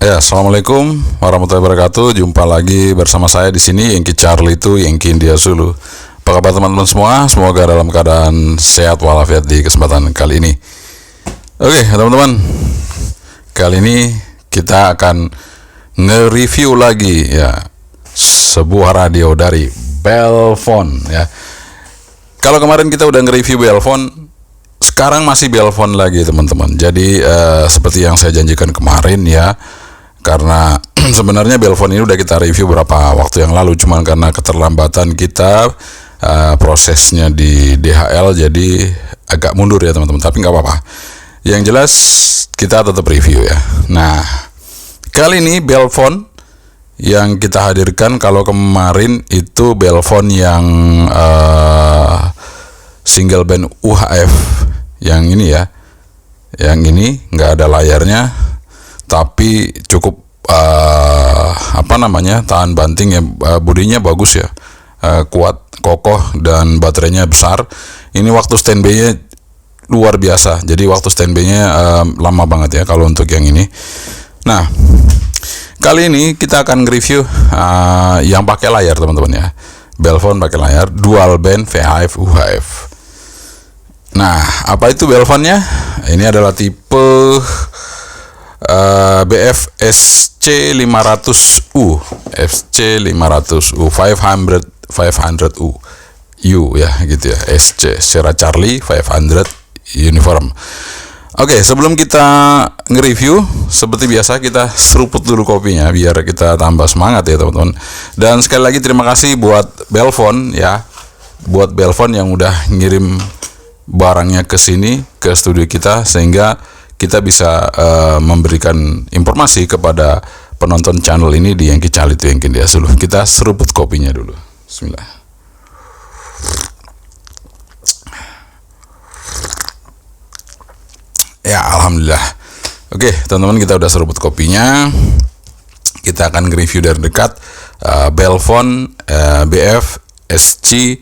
Ya, assalamualaikum warahmatullahi wabarakatuh. Jumpa lagi bersama saya di sini, Yankee Charlie itu Yankee India Zulu. Apa kabar teman-teman semua? Semoga dalam keadaan sehat walafiat di kesempatan kali ini. Oke, teman-teman. Kali ini kita akan nge-review lagi ya sebuah radio dari Belphone ya. Kalau kemarin kita udah nge-review Belphone, sekarang masih Belphone lagi teman-teman. Jadi seperti yang saya janjikan kemarin ya, karena sebenarnya Belphone ini udah kita review beberapa waktu yang lalu, cuman karena keterlambatan kita prosesnya di DHL jadi agak mundur ya teman-teman, tapi nggak apa-apa. Yang jelas kita tetap review ya. Nah, kali ini Belphone yang kita hadirkan, kalau kemarin itu Belphone yang single band UHF, yang ini ya, yang ini nggak ada layarnya, tapi cukup tahan banting ya, bodinya bagus ya, kuat, kokoh, dan baterainya besar. Ini waktu standby-nya luar biasa, jadi waktu standby-nya lama banget ya kalau untuk yang ini. Nah, kali ini kita akan review yang pakai layar teman-teman ya. Belphone pakai layar dual band VHF UHF. Nah, apa itu Belphone-nya? Ini adalah tipe BF-SC 500U, SC 500U, 500U ya gitu ya, SC secara Charlie 500 uniform. Oke, sebelum kita nge-review, seperti biasa kita seruput dulu kopinya biar kita tambah semangat ya teman-teman. Dan sekali lagi terima kasih buat Belphone ya, buat Belphone yang udah ngirim barangnya ke sini, ke studio kita, sehingga kita bisa memberikan informasi kepada penonton channel ini di Yankee Charlie itu Yankee India Zulu. Kita seruput kopinya dulu. Bismillah. Ya, alhamdulillah. Oke, teman-teman, kita udah seruput kopinya. Kita akan nge-review dari dekat Belphone BF SC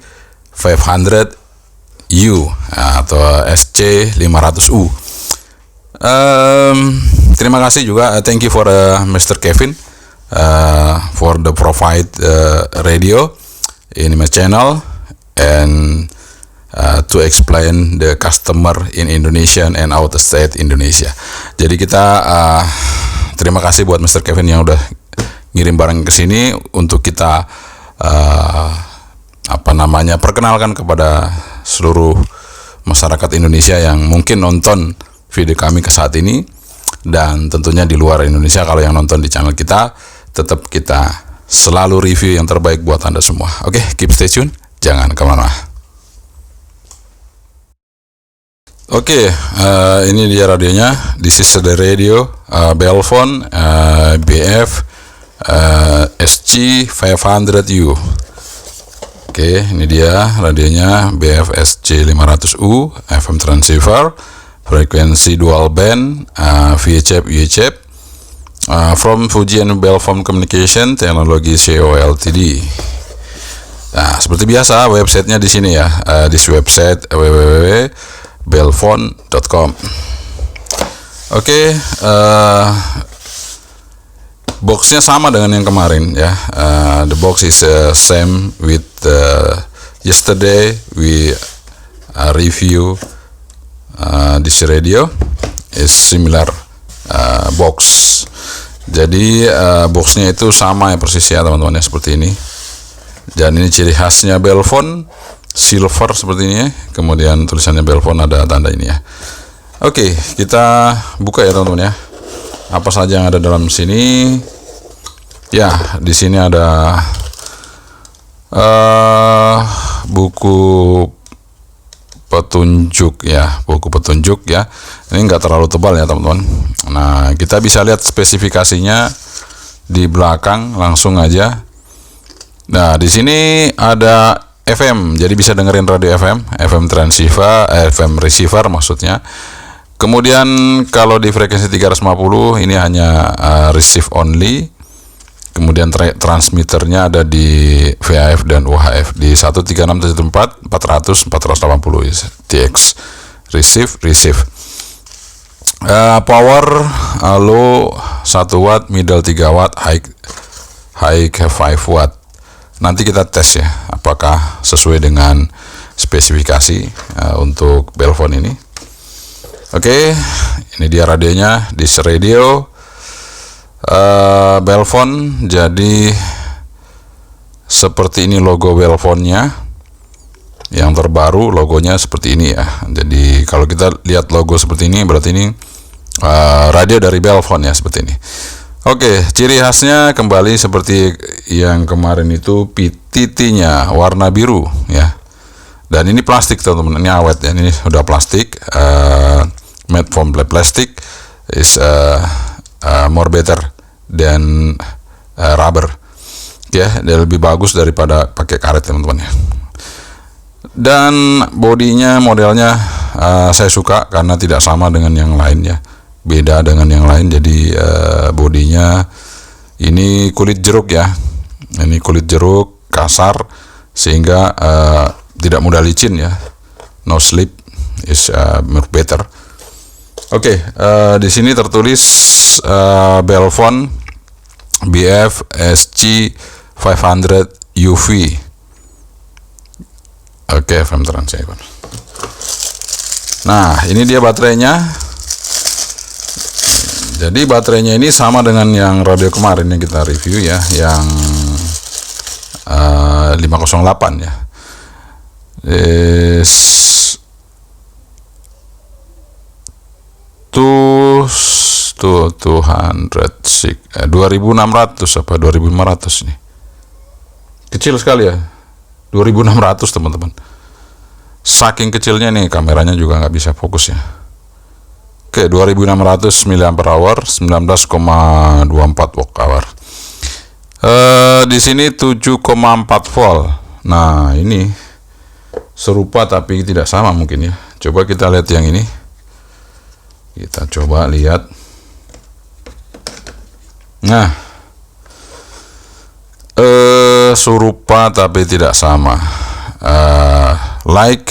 500U atau SC 500U. Terima kasih juga, thank you for Mr. Kevin for the provide radio in my channel and to explain the customer in Indonesia and out of state Indonesia. Jadi kita terima kasih buat Mr. Kevin yang udah ngirim barang ke sini untuk kita perkenalkan kepada seluruh masyarakat Indonesia yang mungkin nonton video kami ke saat ini, dan tentunya di luar Indonesia. Kalau yang nonton di channel kita, tetap kita selalu review yang terbaik buat Anda semua. Oke, keep stay tune, jangan kemana-mana. Oke, ini dia radionya. This is the radio Belphone BF SC 500U. Oke, ini dia radionya BF SC 500U, FM transceiver, frekuensi dual band, VHF UHF, from Fuji and Belphone Communication, teknologi CO Ltd. Nah, seperti biasa websitenya di sini ya, di website www.belphone.com. Oke, boxnya sama dengan yang kemarin ya. The box is same with yesterday we review this radio is similar box. Jadi boxnya itu sama ya persis ya teman-teman ya, seperti ini. Dan ini ciri khasnya Belphone, silver seperti ini ya. Kemudian tulisannya Belphone, ada tanda ini ya. Oke, kita buka ya teman-teman ya. Apa saja yang ada dalam sini? Ya, di sini ada buku petunjuk ya, buku petunjuk ya. Ini enggak terlalu tebal ya teman-teman. Nah, kita bisa lihat spesifikasinya di belakang langsung aja. Nah, di sini ada FM, jadi bisa dengerin radio FM transceiver, FM receiver maksudnya. Kemudian kalau di frekuensi 350 ini hanya receive only. Kemudian transmitternya ada di VHF dan UHF di 136.4, 400, 480 TX receive. Power low 1 watt, middle 3 watt, high 5 watt. Nanti kita tes ya apakah sesuai dengan spesifikasi untuk Belfon ini. Oke, ini dia radionya, this radio Belfon. Jadi seperti ini logo Belfonnya yang terbaru, logonya seperti ini ya. Jadi kalau kita lihat logo seperti ini berarti ini radio dari Belfon ya, seperti ini. Oke, ciri khasnya kembali seperti yang kemarin itu, PTT-nya warna biru ya. Dan ini plastik teman-teman, ini awet ya, ini sudah plastik, made from plastic is more better than rubber ya, dia lebih bagus daripada pakai karet teman-teman ya. Dan bodinya, modelnya saya suka karena tidak sama dengan yang lain ya, beda dengan yang lain. Jadi bodinya ini kulit jeruk ya, ini kulit jeruk kasar sehingga tidak mudah licin ya, no slip is more better. Oke, di sini tertulis Belfon BF SG 500 UV. Oke, FM transceiver. Nah, ini dia baterainya. Jadi baterainya ini sama dengan yang radio kemarin yang kita review ya, yang 508 ya. Is 2600 apa 2500 nih. Kecil sekali ya. 2600 teman-teman. Saking kecilnya nih, kameranya juga nggak bisa fokus ya. Oke, 2600 mAh, 19,24 watt hour. Di sini 7,4 volt. Nah, ini serupa tapi tidak sama mungkin ya. Coba kita lihat yang ini. Kita coba lihat. Nah, serupa tapi tidak sama. Like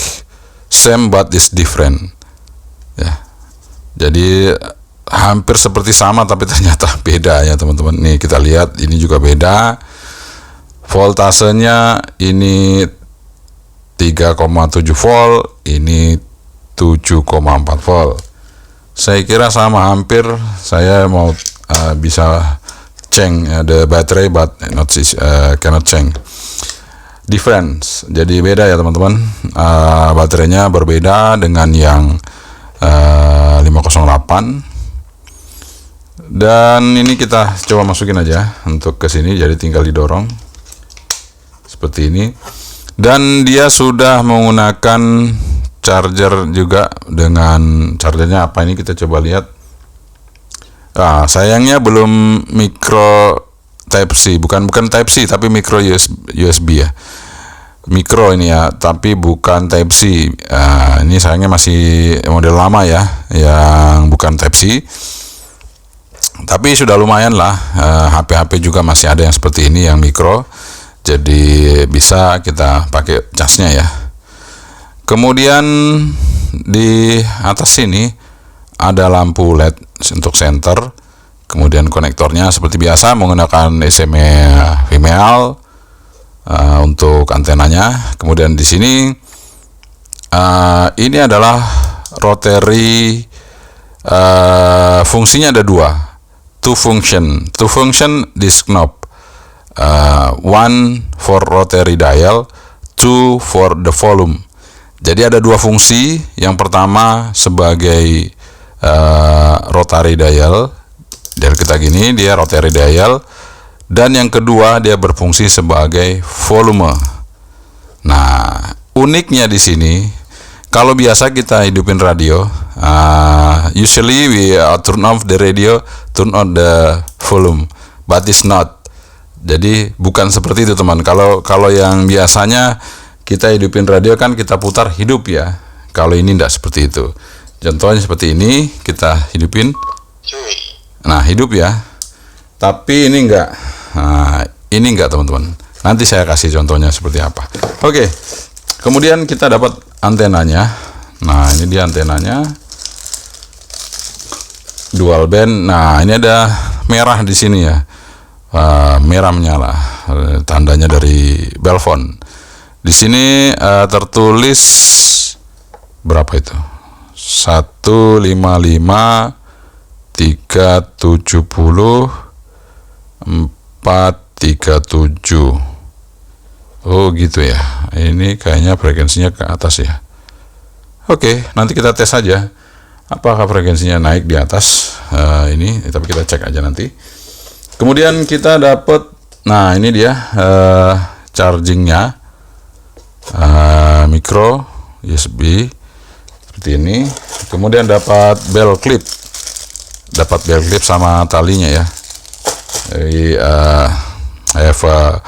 same but is different. Ya. Jadi hampir seperti sama tapi ternyata beda ya teman-teman. Nih kita lihat, ini juga beda. Voltasenya ini 3,7 volt, ini 7,4 volt. Saya kira sama hampir. Saya mau bisa change the battery but not cannot change difference. Jadi beda ya teman-teman. Baterainya berbeda dengan yang 508. Dan ini kita coba masukin aja untuk ke sini, jadi tinggal didorong seperti ini. Dan dia sudah menggunakan charger juga. Dengan chargernya apa ini kita coba lihat. Sayangnya belum micro Type C, bukan Type C tapi micro USB ya. Micro ini ya, tapi bukan Type C. Ini sayangnya masih model lama ya, yang bukan Type C. Tapi sudah lumayan lah. HP-HP juga masih ada yang seperti ini, yang micro. Jadi bisa kita pakai casnya ya. Kemudian di atas sini ada lampu LED untuk center. Kemudian konektornya seperti biasa menggunakan SMA female untuk antenanya. Kemudian di sini ini adalah rotary, fungsinya ada dua, two function this knob, one for rotary dial, two for the volume. Jadi ada dua fungsi. Yang pertama sebagai rotary dial, dari kita gini dia rotary dial, dan yang kedua dia berfungsi sebagai volume. Nah, uniknya di sini, kalau biasa kita hidupin radio, usually we turn off the radio, turn on the volume, but it's not. Jadi bukan seperti itu teman. Kalau yang biasanya kita hidupin radio kan kita putar hidup ya. Kalau ini tidak seperti itu. Contohnya seperti ini, kita hidupin. Nah, hidup ya. Tapi ini enggak. Nah, ini enggak teman-teman. Nanti saya kasih contohnya seperti apa. Oke. Kemudian kita dapat antenanya. Nah, ini dia antenanya. dual band. Nah, ini ada merah di sini ya, merah menyala, tandanya dari Belfon. Di sini tertulis berapa itu? 155 370 437. Oh gitu ya. Ini kayaknya frekuensinya ke atas ya. Oke, nanti kita tes saja apakah frekuensinya naik di atas ini, tapi kita cek aja nanti. Kemudian kita dapat, nah ini dia chargingnya, micro USB seperti ini. Kemudian dapat bell clip sama talinya ya. Jadi I have a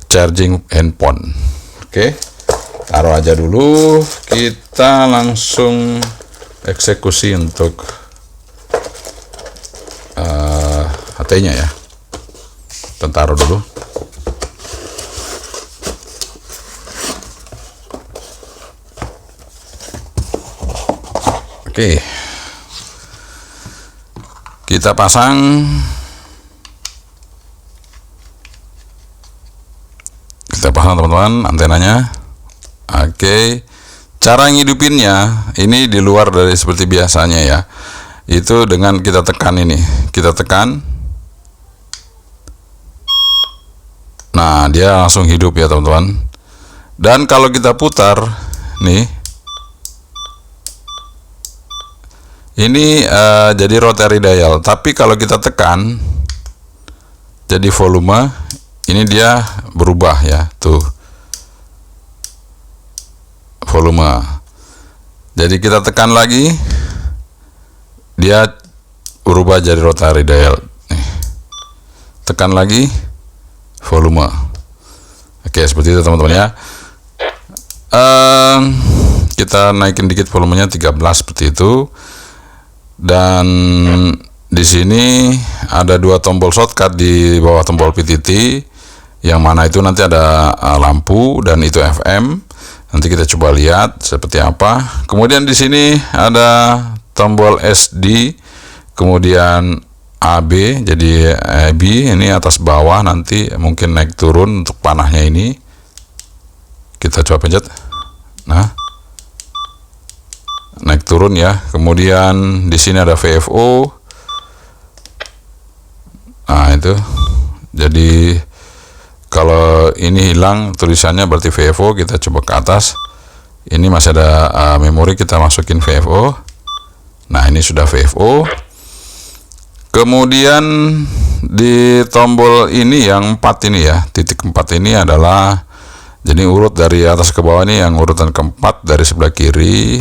charging handphone. Oke, taruh aja dulu. Kita langsung eksekusi untuk HT-nya ya. Kita taruh dulu. Oke, kita pasang. Teman-teman, antenanya. Oke, cara ngidupinnya ini di luar dari seperti biasanya ya, itu dengan kita tekan ini, kita tekan, nah dia langsung hidup ya teman-teman. Dan kalau kita putar nih, ini jadi rotary dial, tapi kalau kita tekan jadi volume, ini dia berubah ya, tuh volume. Jadi kita tekan lagi, dia berubah jadi rotary dial. Nih, tekan lagi, volume. Oke, seperti itu teman-teman ya. Kita naikin dikit volumenya 13 seperti itu. Dan di sini ada dua tombol shortcut di bawah tombol PTT, yang mana itu nanti ada lampu dan itu FM. Nanti kita coba lihat seperti apa. Kemudian di sini ada tombol SD, kemudian AB, jadi AB ini atas bawah, nanti mungkin naik turun untuk panahnya ini. Kita coba pencet. Nah, naik turun ya. Kemudian di sini ada VFO. Nah, itu. Jadi kalau ini hilang tulisannya berarti VFO, kita coba ke atas. Ini masih ada memori, kita masukin VFO. Nah, ini sudah VFO. Kemudian di tombol ini yang 4 ini ya, titik 4 ini adalah, jadi urut dari atas ke bawah ini, yang urutan keempat dari sebelah kiri.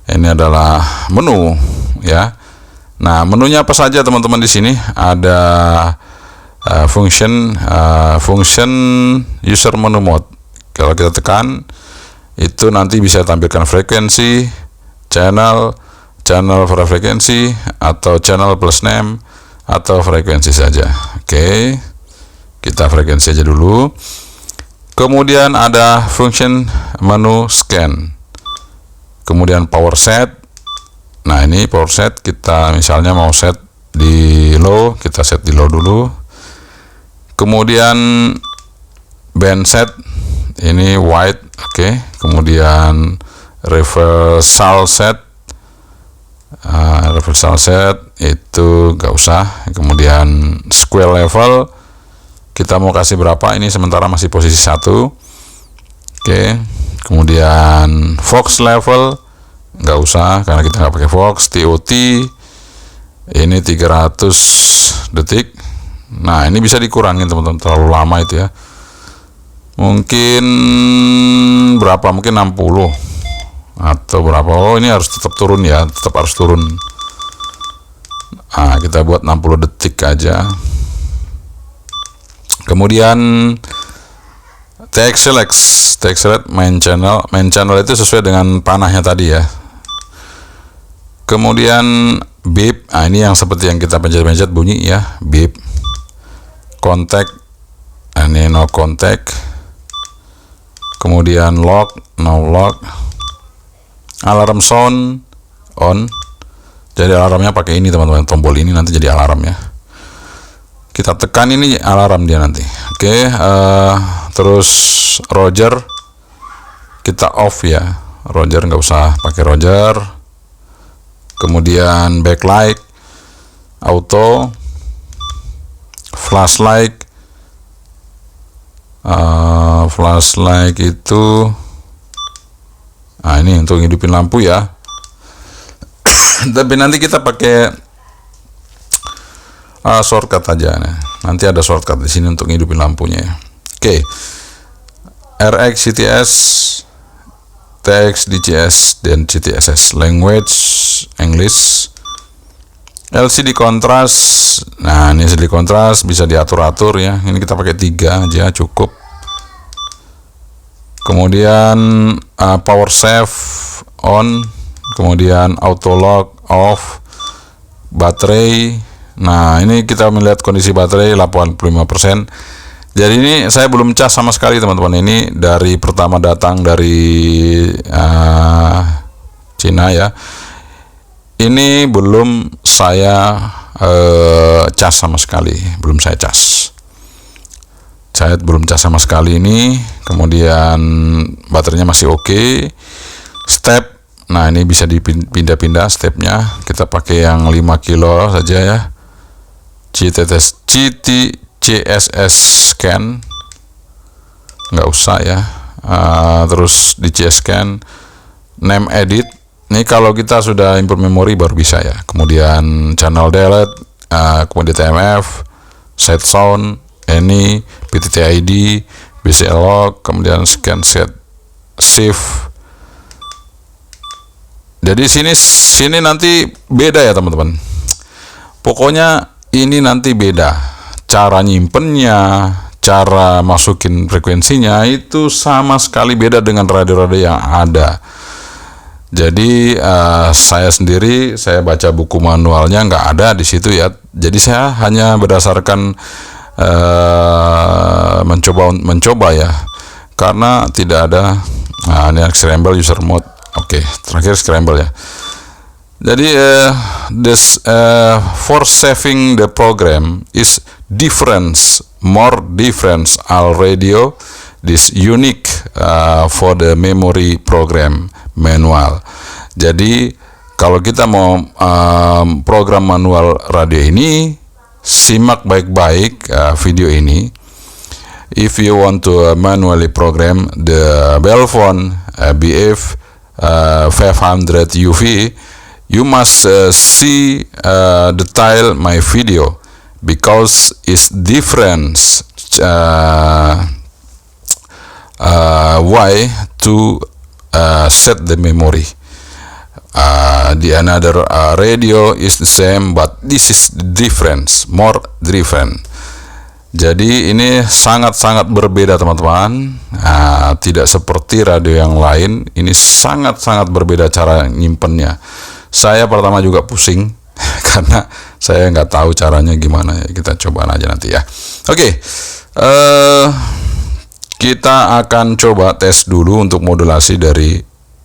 Ini adalah menu ya. Nah, menunya apa saja teman-teman? Di sini ada function user menu mode. Kalau kita tekan itu nanti bisa tampilkan frekuensi, channel frekuensi, atau channel plus name, atau frekuensi saja. Oke, kita frekuensi aja dulu. Kemudian ada function menu scan, kemudian power set. Nah, ini power set, kita misalnya mau set di low, kita set di low dulu. Kemudian band set, ini wide, oke. Kemudian reversal set, itu gak usah. Kemudian square level, kita mau kasih berapa, ini sementara masih posisi 1. Oke. Kemudian Fox level nggak usah karena kita nggak pakai Fox. TOT ini 300 detik. Nah, ini bisa dikurangin teman-teman, terlalu lama itu ya. Mungkin berapa, mungkin 60 atau berapa. Oh, ini harus tetap turun ya, tetap harus turun. Nah, kita buat 60 detik aja. Kemudian TX select main channel itu sesuai dengan panahnya tadi ya. Kemudian beep, nah ini yang seperti yang kita pencet-pencet bunyi ya, beep. Contact, ini no contact. Kemudian lock, no lock. Alarm sound on. Jadi alarmnya pakai ini teman-teman, tombol ini nanti jadi alarm ya. Kita tekan ini alarm dia nanti. Oke, terus Roger kita off ya. Roger nggak usah pakai Roger. Kemudian backlight, auto, flashlight. Flashlight itu, ini untuk hidupin lampu ya. Tapi nanti kita pakai shortcut aja. Nanti ada shortcut di sini untuk hidupin lampunya. Oke. RX CTS, TX DCS dan CTSS. Language English. LCD kontras. Nah, ini LCD kontras bisa diatur-atur ya. Ini kita pakai 3 aja cukup. Kemudian power save on, kemudian auto lock off, baterai. Nah, ini kita melihat kondisi baterai 85%. Jadi ini saya belum cas sama sekali teman-teman. Ini dari pertama datang dari Cina ya. Ini belum saya cas sama sekali, belum saya cas. Saya belum cas sama sekali ini. Kemudian baterainya masih oke. Step, nah ini bisa dipindah-pindah stepnya. Kita pakai yang 5 kilo saja ya. CSS scan, nggak usah ya. Terus di CS scan, name edit. Ini kalau kita sudah import memori baru bisa ya. Kemudian channel delete, kemudian TMF, set sound, any, PTTID, BCL log, kemudian scan set shift. Jadi sini nanti beda ya teman-teman. Pokoknya ini nanti beda. Cara nyimpennya, cara masukin frekuensinya itu sama sekali beda dengan radio-radio yang ada. Jadi saya sendiri, saya baca buku manualnya nggak ada di situ ya. Jadi saya hanya berdasarkan mencoba ya, karena tidak ada. Nah, ini scramble user mode. Oke, terakhir scramble ya. Jadi for saving the program is more difference all radio this unique for the memory program manual. Jadi kalau kita mau program manual radio ini, simak baik-baik video ini. If you want to manually program the Belfon BF 500 UV, you must see detail my video because it's different way to set the memory. The another radio is the same, but this is different, more different. Jadi ini sangat-sangat berbeda teman-teman. Tidak seperti radio yang lain. Ini sangat-sangat berbeda cara nyimpennya. Saya pertama juga pusing karena saya nggak tahu caranya gimana. Kita coba aja nanti ya. Oke. Kita akan coba tes dulu untuk modulasi dari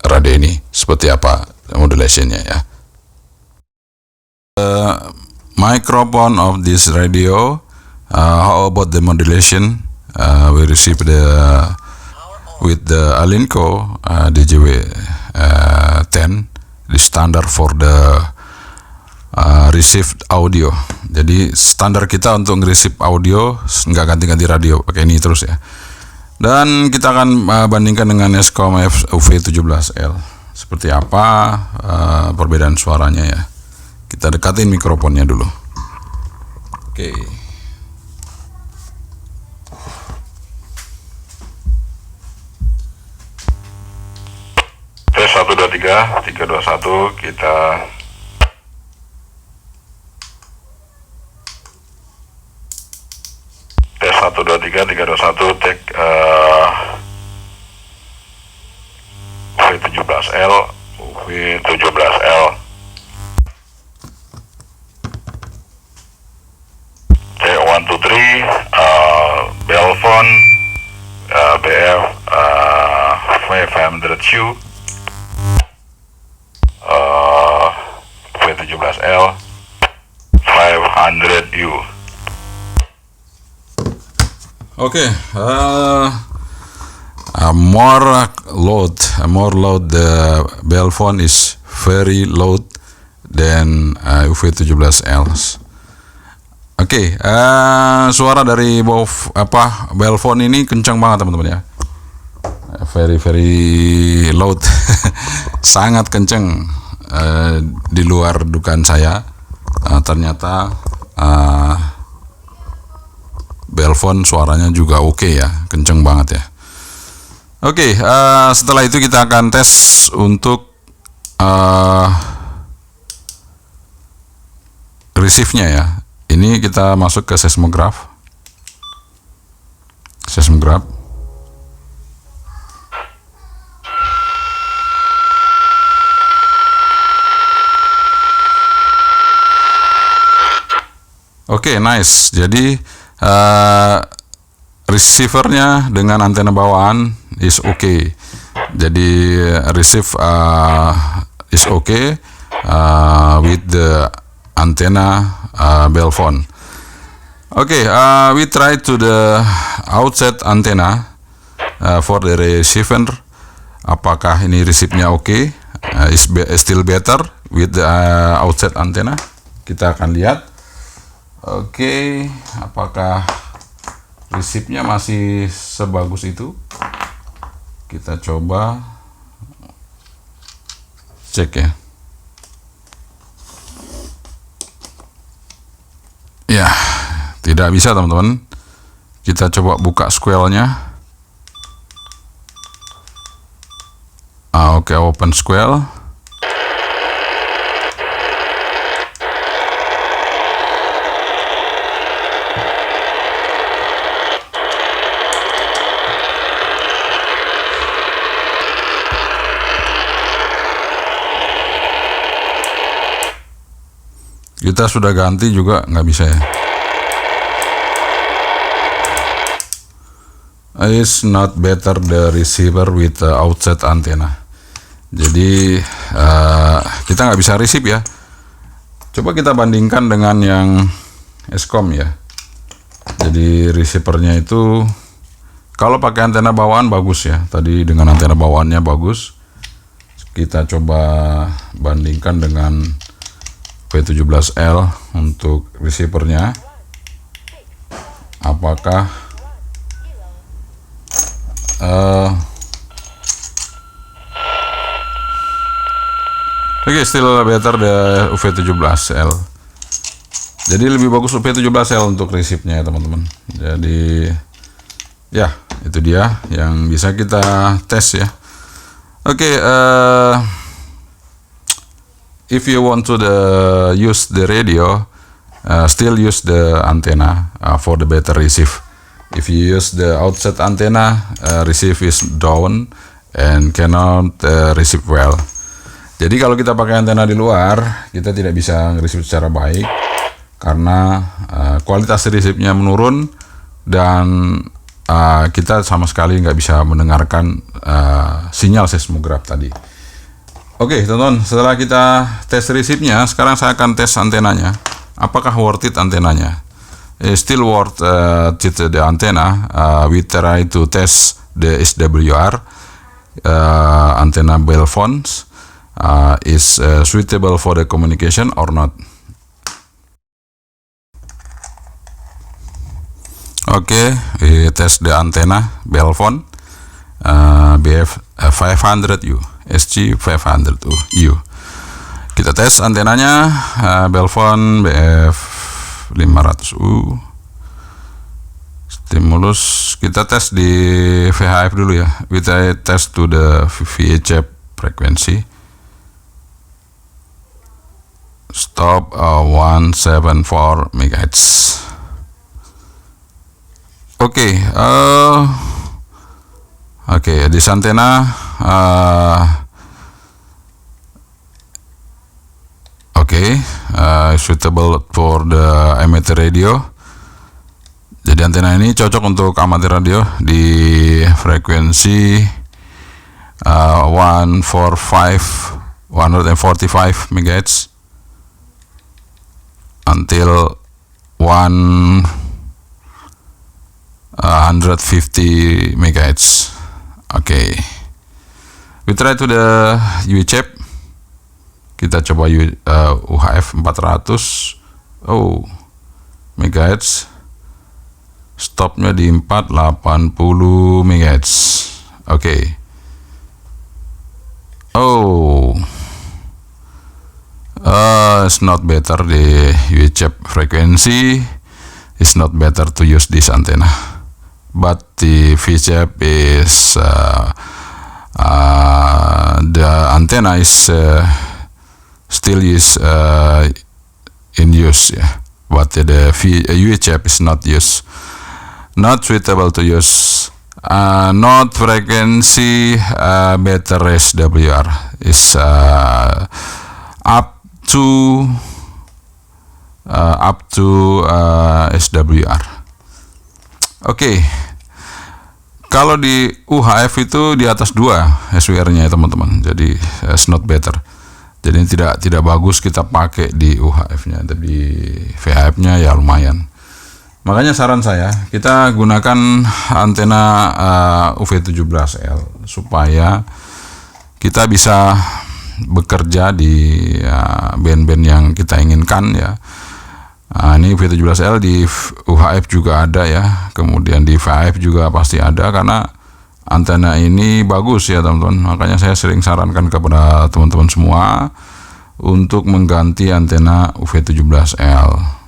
radio ini seperti apa modulationnya ya. Microphone of this radio. How about the modulation? We receive with the Alinco DJW 10, the standard for the received audio. Jadi standar kita untuk nge-receive audio nggak ganti-ganti radio, pakai ini terus ya. Dan kita akan bandingkan dengan Escom UV17L. Seperti apa perbedaan suaranya ya. Kita dekatin mikrofonnya dulu. Oke. Tes 1 2 3 3 2 1 kita tes 1 2 3 3 2 1 tek V17L Tek 1 2 3 Belfon BF 500U V17 12L 500U. Okay, more load. The Belfon is very loud than UV17L. Oke, suara dari Belfon ini kencang banget teman-teman ya. Very loud, sangat kencang. Di luar dugaan saya, ternyata Belfon suaranya juga oke ya, kenceng banget ya. Oke, setelah itu kita akan tes untuk receive-nya ya. Ini kita masuk ke seismograph. Oke, nice. Jadi receivernya dengan antena bawaan is okay. Jadi receive is okay with the antenna Belfon. Okay, we try to the outset antenna for the receiver. Apakah ini receive-nya okay? Is still better with the outset antenna? Kita akan lihat. Oke, apakah receive-nya masih sebagus itu? Kita coba cek ya. Ya, tidak bisa teman-teman. Kita coba buka squall-nya. Oke, open squall. Kita sudah ganti juga nggak bisa ya. Is not better the receiver with the outset antenna. Jadi kita nggak bisa receive ya. Coba kita bandingkan dengan yang Eskom ya. Jadi receivernya itu kalau pakai antena bawaan bagus ya. Tadi dengan antena bawaannya bagus. Kita coba bandingkan dengan V17L untuk receivernya. Apakah still better the UV17L. Jadi lebih bagus UV17L untuk receive-nya ya teman-teman. Jadi ya itu dia yang bisa kita tes ya. Oke, if you want to use the radio, still use the antenna for the better receive. If you use the outset antenna, receive is down and cannot receive well. Jadi kalau kita pakai antena di luar, kita tidak bisa receive secara baik karena kualitas receive-nya menurun dan kita sama sekali nggak bisa mendengarkan sinyal seismograf tadi. Oke teman-teman, setelah kita tes receive-nya, sekarang saya akan tes antenanya. Apakah worth it antenanya? Still worth it the antenna. We try to test the SWR antenna Belfon is suitable for the communication or not. Oke, we test the antenna Belfon BF 500U. SG500U. Kita tes antenanya Belfon BF 500U. Stimulus kita tes di VHF dulu ya. Kita tes to the VHF frequency. Stop 174 MHz. Oke, di antena suitable for the amateur radio. Jadi antena ini cocok untuk amatir radio di frekuensi 145 MHz. until 150 megahertz. Okay, we try to the UHF. Kita coba UHF 400. Oh, megahertz. Stopnya di 480 megahertz. Okay. Oh, it's not better. The UHF frequency is not better to use this antenna, but the VHF is the antenna is still is in use, yeah. But the UHF is not not suitable to use. Not frequency better SWR is up to SWR. Oke. Kalau di UHF itu di atas 2 SWR-nya ya teman-teman. Jadi it's not better. Jadi tidak bagus kita pakai di UHF-nya, tapi di VHF-nya ya lumayan. Makanya saran saya, kita gunakan antena UV17L supaya kita bisa bekerja di band-band yang kita inginkan ya. Ini UV17L di UHF juga ada ya, kemudian di VHF juga pasti ada, karena antena ini bagus ya teman-teman. Makanya saya sering sarankan kepada teman-teman semua untuk mengganti antena UV17L.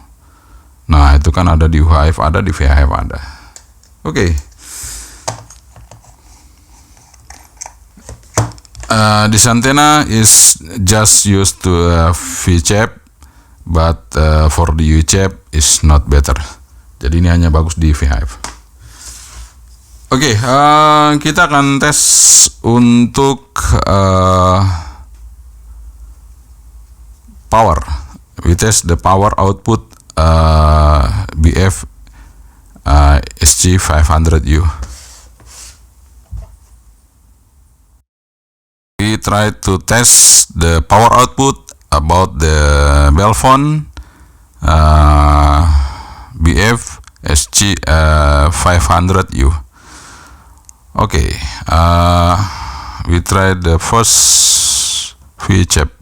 Nah, itu kan ada di UHF, ada di VHF ada. Oke. This antenna is just used to VHF, but for the UHF is not better. Jadi ini hanya bagus di VHF. Oke, kita akan tes untuk power. We test the power output BF SG500U. We try to test the power output about the Belfon BF SG500U. Okay, we try the first VHF.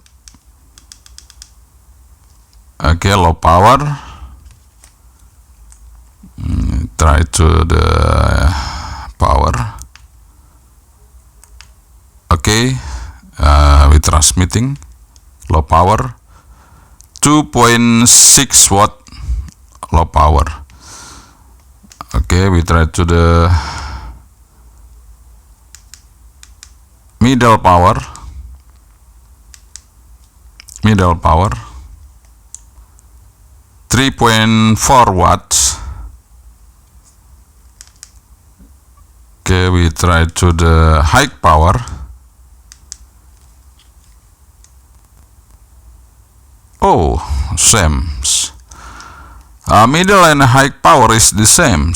Okay, low power. Try to the power. Okay, we transmitting low power 2.6 watt low power. Okay, we try to the middle power 3.4 watts. Okay, we try to the high power. Oh, same. Middle and high power is the same.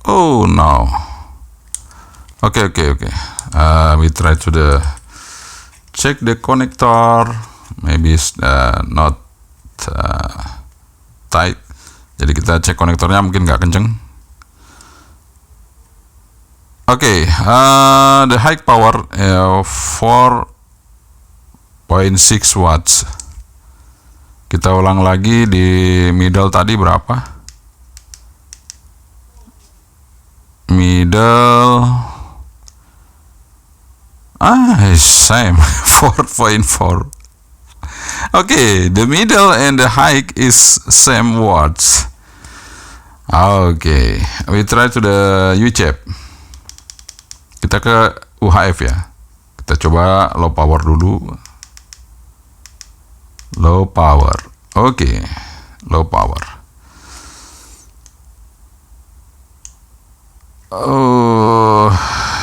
Oh no. Okay. We try to the check the connector. Maybe it's not tight. Jadi kita cek konektornya, mungkin nggak kenceng. Okay, the high power 4.6 watts. Kita ulang lagi di middle tadi berapa? Middle same 4.4. Okay, the middle and the high is same watts. Okay, we try to the UHF. Kita ke UHF ya. Kita coba low power dulu. Low power. Oke, low power.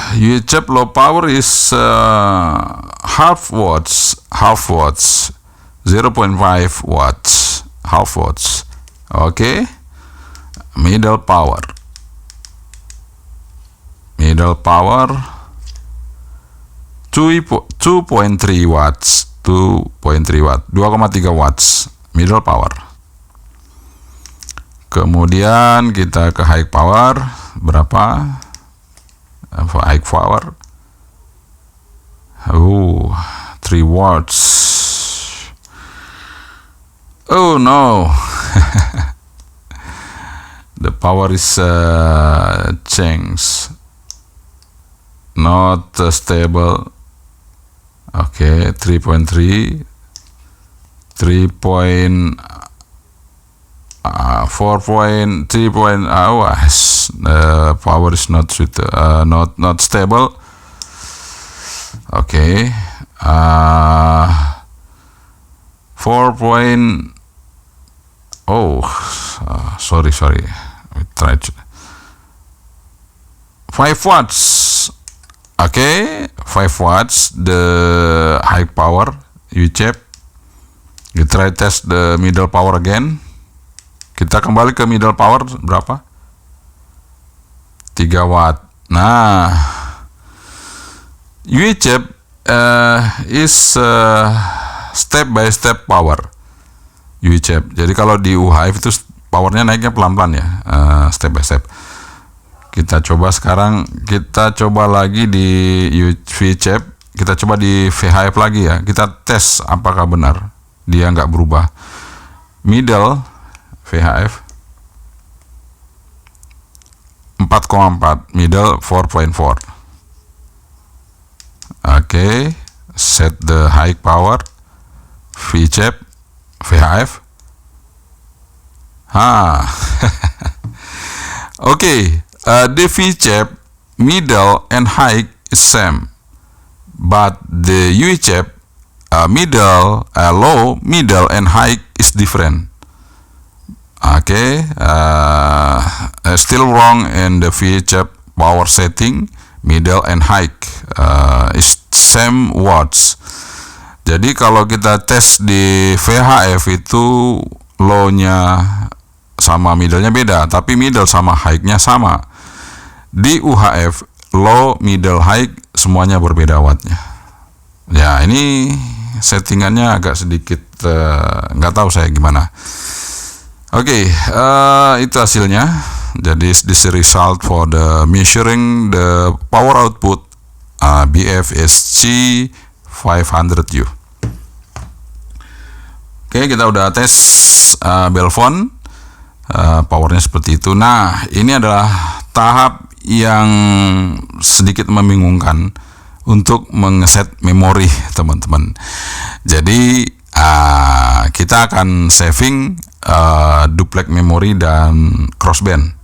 UHF low power is half watts, 0.5 watts, half watts. Okay, middle power 2.3 watts, 2.3 watt, 2,3 watts. middle power. Kemudian kita ke high power, berapa? High power, 3 watts. Oh no. The power is changed, not stable. Okay, 3.3, 4.3. The power is not stable. Okay, 4. Sorry. We tried 5 watts. Okay, 5 watts. The high power UHF. We try test the middle power again. Kita kembali ke middle power, berapa? 3 watt. Nah, UHF is step by step power UHF. Jadi kalau di UHF itu powernya naiknya pelan-pelan ya, step by step. Kita coba sekarang, kita coba lagi di UHF, kita coba di VHF lagi ya. Kita tes apakah benar dia nggak berubah. Middle VHF 4,4, middle 4.4. Okay, set the high power VHF. Okay, the VHF middle and high is same, but the UHF low, middle and high is different. Okay, still wrong in the VHF power setting. Middle and high is same watts. Jadi kalau kita tes di VHF itu low-nya sama middle-nya beda, tapi middle sama high-nya sama. Di UHF low, middle, high semuanya berbeda wattnya. Ya, ini settingannya agak sedikit nggak tahu saya gimana. Oke, itu hasilnya. Jadi this result for the measuring the power output BFSG 500U. Oke, kita udah tes Belfon, powernya seperti itu. Nah, ini adalah tahap yang sedikit membingungkan untuk mengeset memori, teman-teman. Jadi kita akan saving duplex memory dan crossband.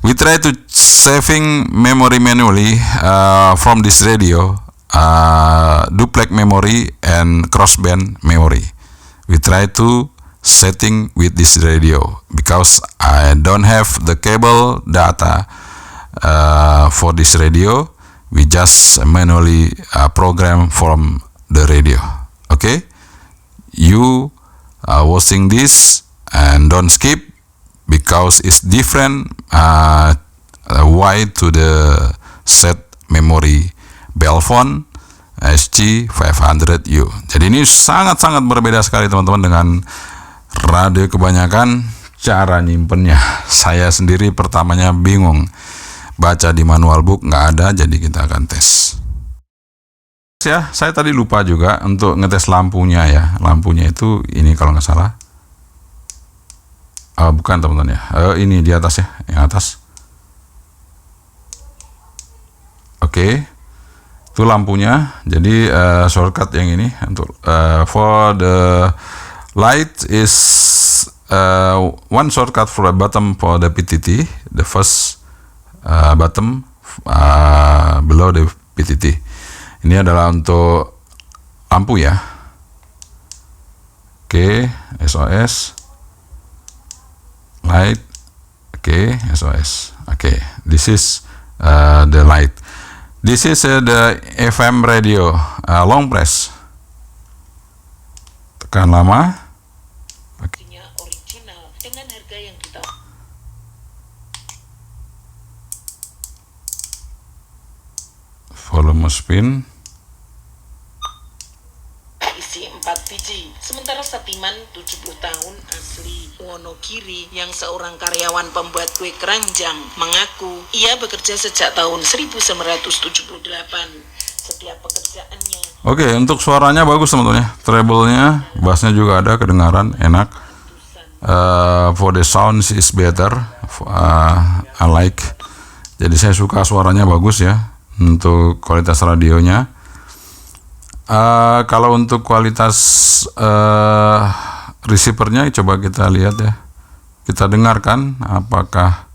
We try to saving memory manually from this radio, duplex memory and crossband memory. We try to setting with this radio because I don't have the cable data for this radio. We just manually program from the radio. Okay, you watching this and don't skip because it's different way to the set memory Belfon SG500U. Jadi ini sangat-sangat berbeda sekali teman-teman dengan radio kebanyakan. Cara nyimpennya saya sendiri pertamanya bingung, baca di manual book nggak ada, jadi kita akan tes ya. Saya tadi lupa juga untuk ngetes lampunya ya. Lampunya itu ini kalau nggak salah, bukan teman-teman ya, ini di atas ya, yang atas. Oke, itu lampunya. Jadi shortcut yang ini untuk for the light is one shortcut for the bottom for the PTT, the first bottom below the PTT. Ini adalah untuk lampu ya. Oke, SOS light. Oke, SOS. Oke, this is the light. This is the FM radio, long press. Tekan lama. Original dengan harga yang kita volume spin. isi 4 biji Sementara Satiman, 70 tahun, asli Wonogiri, yang seorang karyawan pembuat kue keranjang, mengaku ia bekerja sejak tahun 1978. Setiap pekerjaannya. Oke, untuk suaranya bagus teman-teman ya. Treble-nya, bassnya juga ada, kedengaran enak. For the sounds is better. I like. Jadi saya suka suaranya bagus ya. Untuk kualitas radionya. Kalau untuk kualitas receivernya, coba kita lihat ya. Kita dengarkan apakah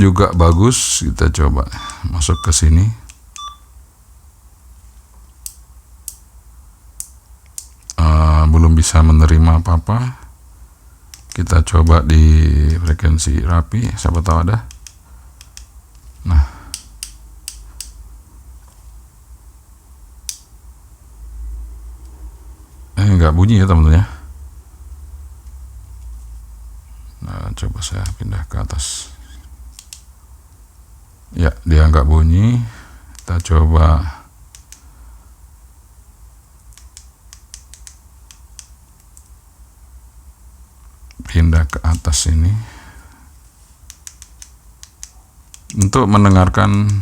juga bagus. Kita coba masuk ke sini. Belum bisa menerima apa-apa. Kita coba di frekuensi rapi, siapa tahu ada. Nah, nggak bunyi ya teman-teman ya. Nah, coba saya pindah ke atas. Ya, dia nggak bunyi. Kita coba pindah ke atas ini untuk mendengarkan.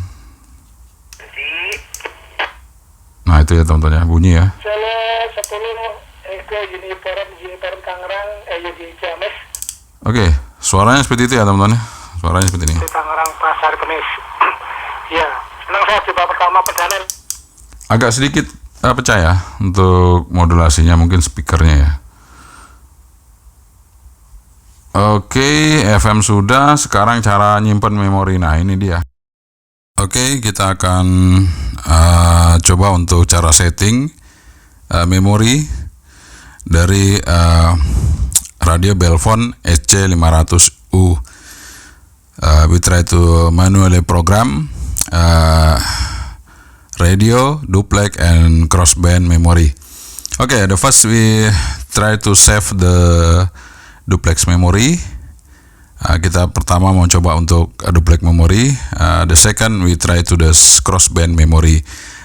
Nah, itu ya teman-teman ya, bunyi ya. Solo 10 Eko Uniform Tangerang Ciamis. Oke, suaranya seperti itu ya teman-teman ya. Suaranya seperti ini. Di Tangerang Pasar Kemis. Ya, senang saya coba pertama perdana. Agak sedikit pecah ya untuk modulasinya, mungkin speakernya ya. Oke, FM sudah. Sekarang cara nyimpen memori. Nah, ini dia. Oke, kita akan coba untuk cara setting memori dari radio Belfon SC500U. We try to manually program radio, duplex, and crossband memory. Okay, the first we try to save the duplex memory. Kita pertama mau coba untuk duplex memory. The second we try to the crossband memory.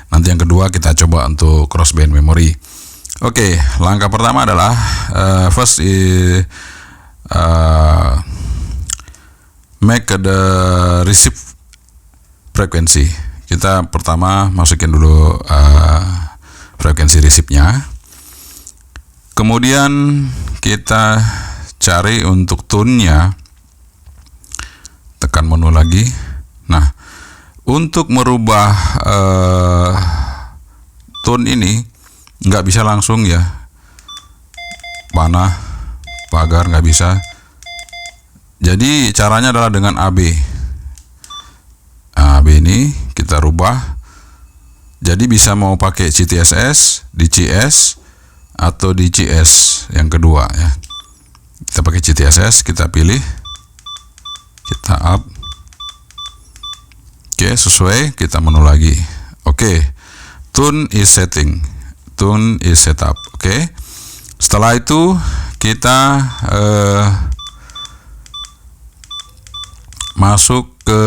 Nanti yang kedua kita coba untuk crossband memory. Oke, langkah pertama adalah first make the receive frequency. Kita pertama masukin dulu frekuensi receive-nya. Kemudian kita cari untuk tune-nya, tekan menu lagi. Nah, untuk merubah tune ini nggak bisa langsung ya, panah, pagar nggak bisa. Jadi caranya adalah dengan AB. AB ini kita rubah. Jadi bisa mau pakai CTSS, DCS, atau DCS yang kedua ya. Kita pakai CTSS, kita pilih, kita up. Oke, sesuai, kita menu lagi. Oke, tune is setting, tune is setup. Oke, setelah itu kita masuk ke,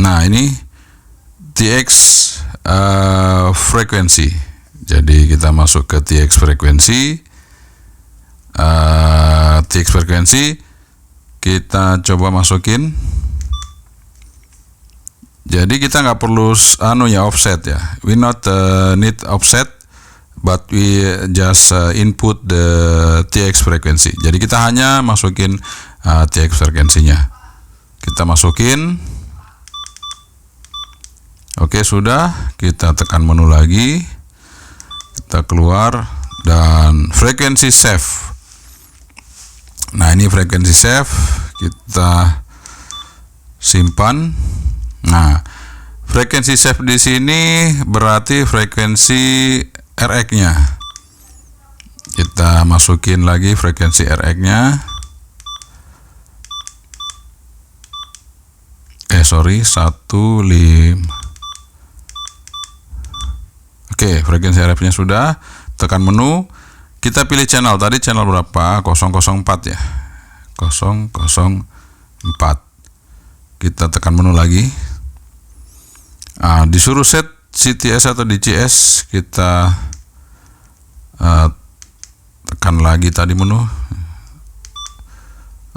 nah ini TX frekuensi. Jadi kita masuk ke TX frekuensi. TX frekuensi kita coba masukin. Jadi kita nggak perlu offset ya. We not need offset, but we just input the TX frekuensi. Jadi kita hanya masukin TX frekuensinya. Kita masukin. Oke, sudah. Kita tekan menu lagi. Kita keluar dan frekuensi save. Nah, ini frekuensi save, kita simpan. Nah, frekuensi save di sini berarti frekuensi RX-nya. Kita masukin lagi frekuensi RX-nya. 15. Oke, frekuensi RF-nya sudah. Tekan menu. Kita pilih channel. Tadi channel berapa? 004 ya. 004. Kita tekan menu lagi. Disuruh set CTS atau DCS, kita tekan lagi tadi menu.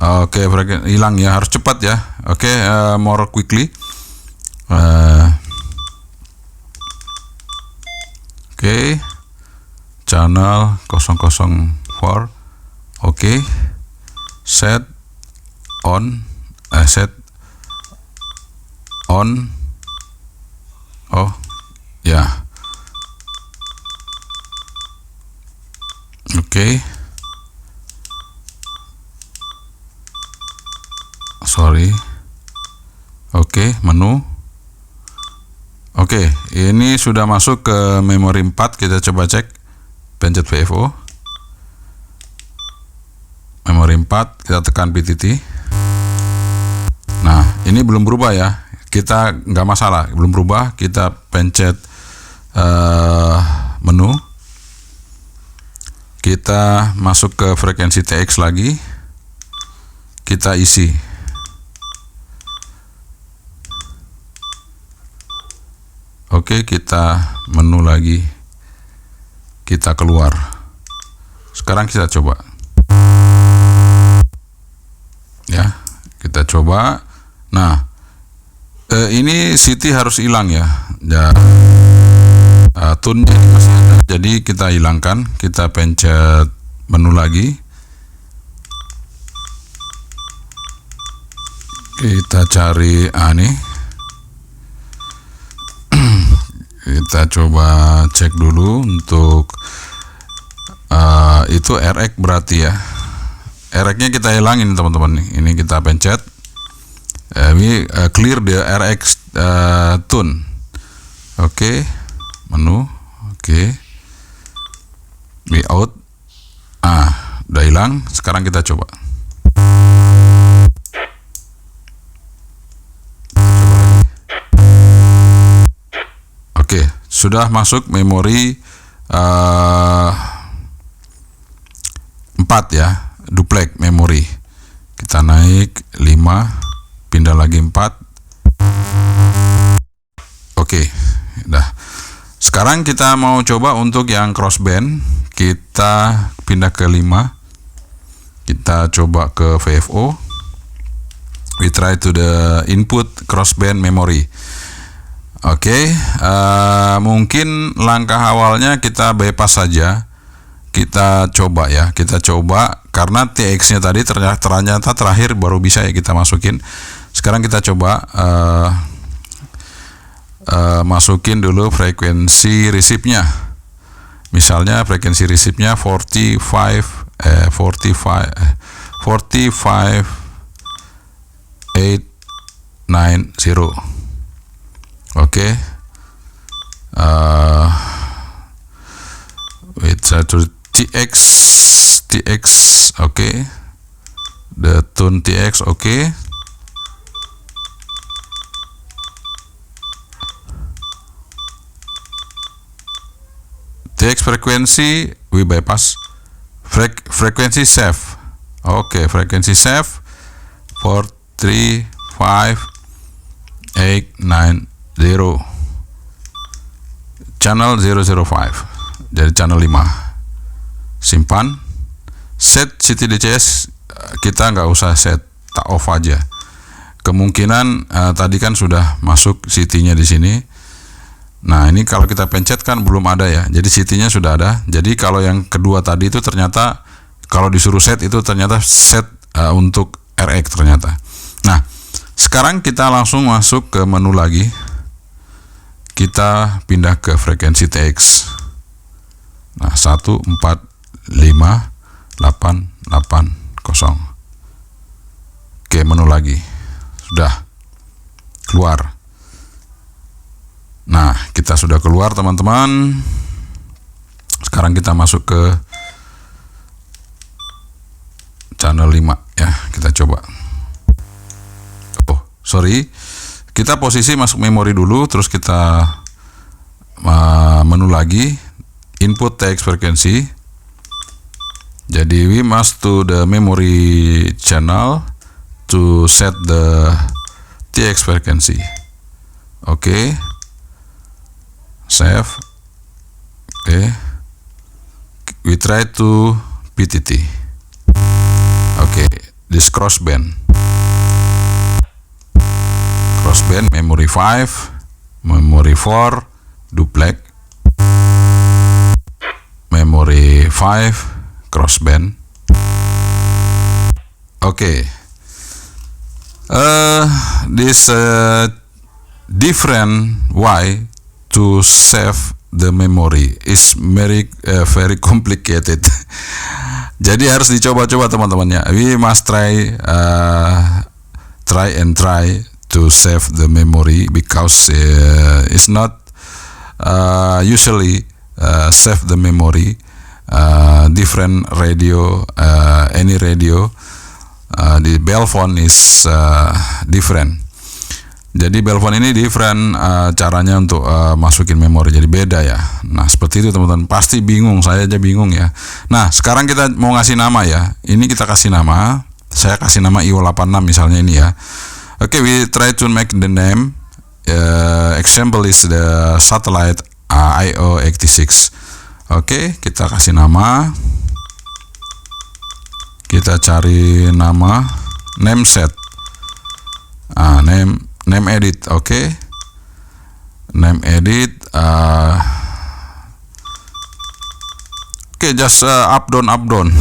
Oke, hilang ya, harus cepat ya. Oke, more quickly. Oke, channel 004. Oke, set on. Oh ya, oke. Sorry. Oke, menu. Oke, ini sudah masuk ke memori 4. Kita coba cek, pencet VFO. Memori 4, kita tekan PTT. Nah, ini belum berubah ya. Kita nggak masalah, belum berubah. Kita pencet menu. Kita masuk ke frekuensi TX lagi. Kita isi. Oke, kita menu lagi, kita keluar. Sekarang kita coba ya, kita coba. Nah, ini City harus hilang ya, tune-nya masih ada, jadi kita hilangkan. Kita pencet menu lagi, kita cari nih. Kita coba cek dulu untuk itu RX berarti ya. RX-nya kita hilangin teman-teman nih. Ini kita pencet. Ini clear the RX tune. Oke, menu. Oke. Out. Udah hilang. Sekarang kita coba. Oke, sudah masuk memori 4 ya, duplex memori. Kita naik 5, pindah lagi 4. Oke, udah. Sekarang kita mau coba untuk yang crossband. Kita pindah ke 5. Kita coba ke VFO. We try to the input crossband memory. Oke, mungkin langkah awalnya kita bypass saja. Kita coba ya, kita coba karena TX-nya tadi ternyata terakhir baru bisa ya kita masukin. Sekarang kita coba masukin dulu frekuensi receive-nya. Misalnya frekuensi receive-nya 45890. Oke, wait, satu TX, oke, the tune TX, oke. TX frekuensi, we bypass. Frekuensi save, oke, frekuensi save 43589 channel 005, jadi channel 5. Simpan. Set City DCS kita nggak usah set, tak off aja. Kemungkinan tadi kan sudah masuk City-nya di sini. Nah, ini kalau kita pencet kan belum ada ya, jadi City-nya sudah ada. Jadi kalau yang kedua tadi itu ternyata kalau disuruh set itu ternyata set untuk RX ternyata. Nah, sekarang kita langsung masuk ke menu lagi. Kita pindah ke frekuensi TX. Nah, 145880. Oke, menu lagi. Sudah keluar. Nah, kita sudah keluar teman-teman. Sekarang kita masuk ke channel 5 ya, kita coba. Oh, sorry. Kita posisi masuk memori dulu, terus kita menu lagi, input TX frekuensi. Jadi we must to the memory channel to set the TX frequency. Oke. save. Oke. We try to PTT. Oke, this crossband memory 5, memory 4 duplex, memory 5 crossband. Oke. This different way to save the memory is very complicated. Jadi harus dicoba-coba teman-temannya. We must try to save the memory because it's not usually save the memory different radio, any radio. The bell phone is different. Jadi bell phone ini different caranya untuk masukin memori, jadi beda ya. Nah seperti itu teman-teman, pasti bingung, saya aja bingung ya. Nah sekarang kita mau ngasih nama ya. Ini kita kasih nama, saya kasih nama IO86 misalnya ini ya. Oke, we try to make the name. Example is the satellite IO86. Oke, kita kasih nama. Kita cari nama, name set. Name edit, oke. Name edit. Oke, just up down.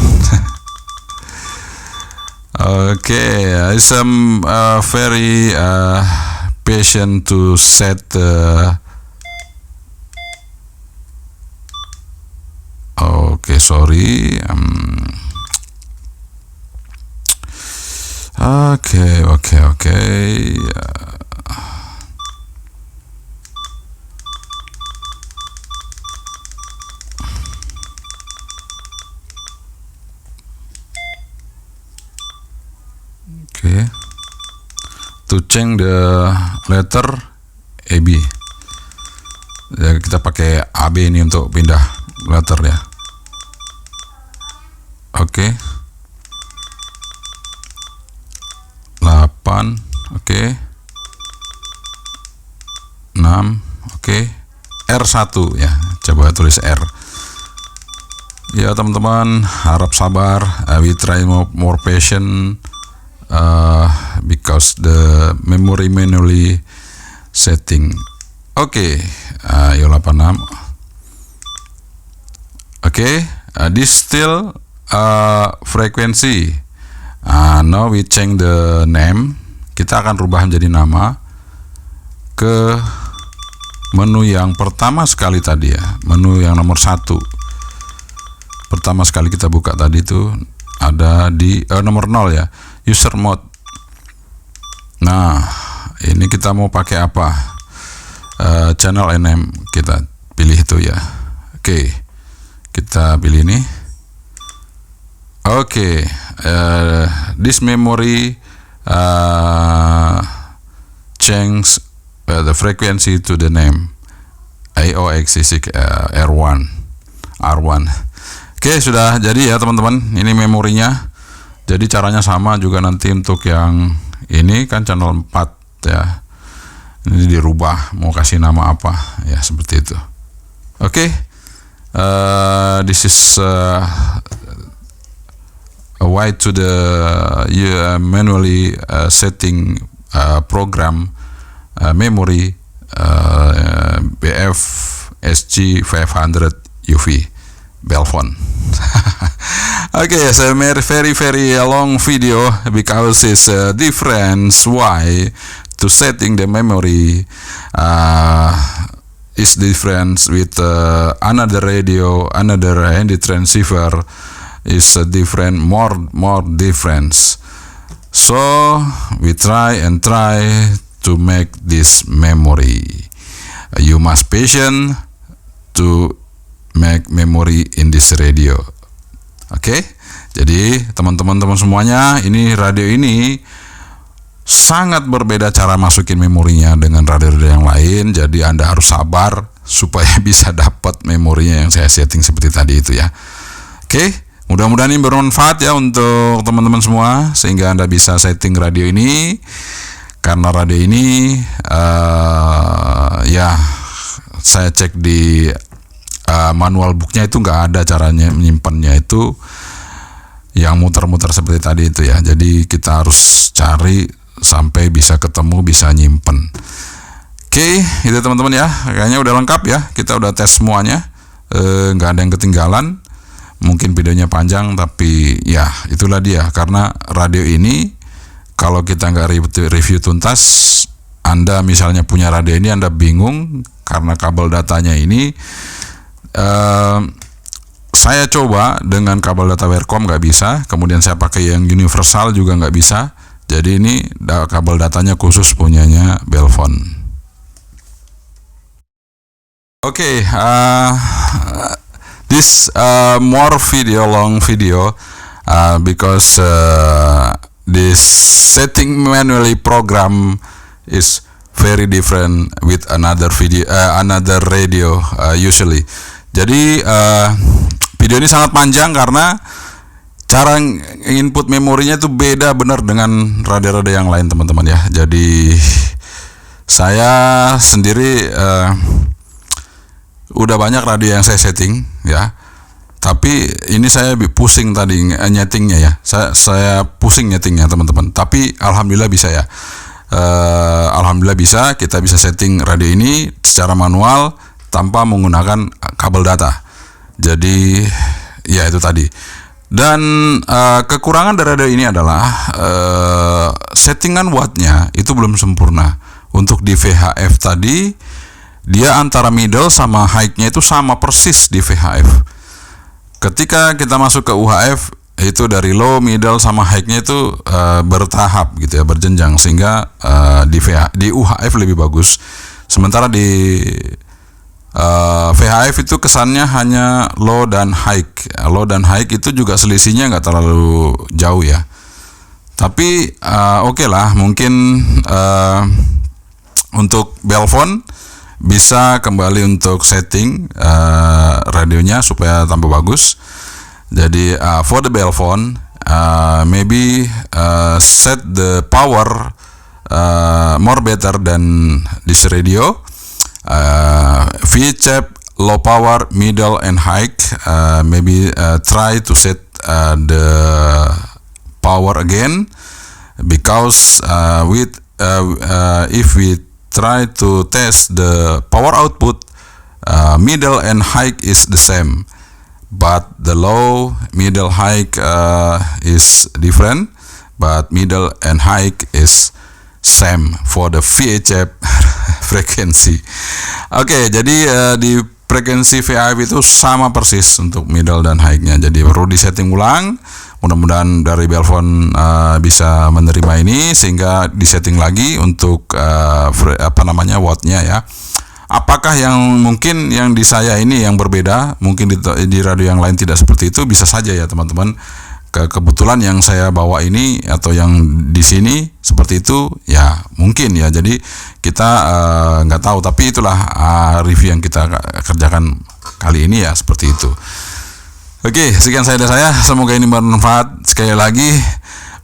Okay, I'm very patient to set. Okay, sorry. Okay. Okay. To change the letter AB. Ya, kita pakai AB ini untuk pindah letter ya. Oke. 8, oke. 6, oke. R1 ya. Coba tulis R. Ya teman-teman, harap sabar. We try more patient. Because the memory manually setting. Oke, IO86. Oke, this still frequency. Now we change the name. Kita akan rubah menjadi nama ke menu yang pertama sekali tadi ya, menu yang nomor 1. Pertama sekali kita buka tadi itu ada di nomor 0 ya. User mode. Nah, ini kita mau pakai apa? Channel NM kita pilih itu ya. Oke, kita pilih ini. Oke, this memory change the frequency to the name IO86 R1. Oke, sudah jadi ya teman-teman. Ini memorinya. Jadi caranya sama juga nanti untuk yang ini kan channel 4 ya. Ini dirubah mau kasih nama apa ya, seperti itu. Oke. This is a way to the manually setting program memory BF SG500 UV bell phone. Okay, it's a very long video because it's a different way to setting the memory. Is different with another radio, another handy transceiver is a different, more difference. So we try to make this memory. You must patient to make memory in this radio. Oke, jadi teman-teman semuanya, ini radio ini sangat berbeda cara masukin memorinya dengan radio-radio yang lain. Jadi Anda harus sabar supaya bisa dapat memorinya yang saya setting seperti tadi itu ya. Oke, mudah-mudahan ini bermanfaat ya untuk teman-teman semua, sehingga Anda bisa setting radio ini. Karena radio ini ya saya cek di manual booknya itu nggak ada caranya menyimpannya itu yang muter-muter seperti tadi itu ya. Jadi kita harus cari sampai bisa ketemu, bisa nyimpen. Oke, itu teman-teman ya. Kayaknya udah lengkap ya. Kita udah tes semuanya. Nggak ada yang ketinggalan. Mungkin videonya panjang, tapi ya itulah dia. Karena radio ini kalau kita nggak review tuntas, Anda misalnya punya radio ini, Anda bingung karena kabel datanya ini. Saya coba dengan kabel data Wirecom nggak bisa, kemudian saya pakai yang universal juga nggak bisa. Jadi ini kabel datanya khusus punyanya Belfon. Okay, this more long video because this setting manually program is very different with another radio usually. Jadi video ini sangat panjang karena cara input memorinya itu beda benar dengan radio-radio yang lain teman-teman ya. Jadi saya sendiri udah banyak radio yang saya setting ya. Tapi ini saya pusing tadi nyetingnya ya. Saya pusing nyetingnya teman-teman. Tapi alhamdulillah bisa ya. Alhamdulillah bisa, kita bisa setting radio ini secara manual tanpa menggunakan kabel data. Jadi ya itu tadi. Dan kekurangan dari radio ini adalah settingan wattnya itu belum sempurna. Untuk di VHF tadi dia antara middle sama high-nya itu sama persis di VHF. Ketika kita masuk ke UHF itu dari low, middle sama high-nya itu bertahap gitu ya, berjenjang, sehingga di UHF lebih bagus. Sementara di VHF itu kesannya hanya low dan high. Low dan high itu juga selisihnya nggak terlalu jauh ya. Tapi oke lah, mungkin untuk Belfon bisa kembali untuk setting radionya supaya tambah bagus. Jadi for the Belfon, maybe set the power more better than this radio. VHF low power, middle and high. Maybe try to set the power again, because if we try to test the power output, middle and high is the same, but the low, middle, high is different, but middle and high is same for the VHF frekuensi. Oke, jadi di frekuensi VHF itu sama persis untuk middle dan high-nya. Jadi perlu disetting ulang. Mudah-mudahan dari Belfon bisa menerima ini sehingga disetting lagi untuk wattnya ya. Apakah yang mungkin yang di saya ini yang berbeda, mungkin di radio yang lain tidak seperti itu, bisa saja ya teman-teman. Kebetulan yang saya bawa ini atau yang di sini seperti itu ya mungkin ya. Jadi kita nggak tahu, tapi itulah review yang kita kerjakan kali ini ya, seperti itu. Oke, sekian dari saya, semoga ini bermanfaat. Sekali lagi,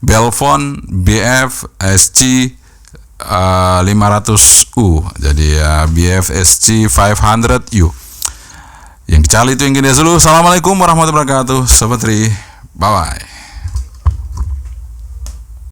Belfon BF SC 500U, jadi BF SC 500U. Yang dicari itu yang gini dulu. Assalamualaikum warahmatullahi wabarakatuh. Sobat Ri, bye bye.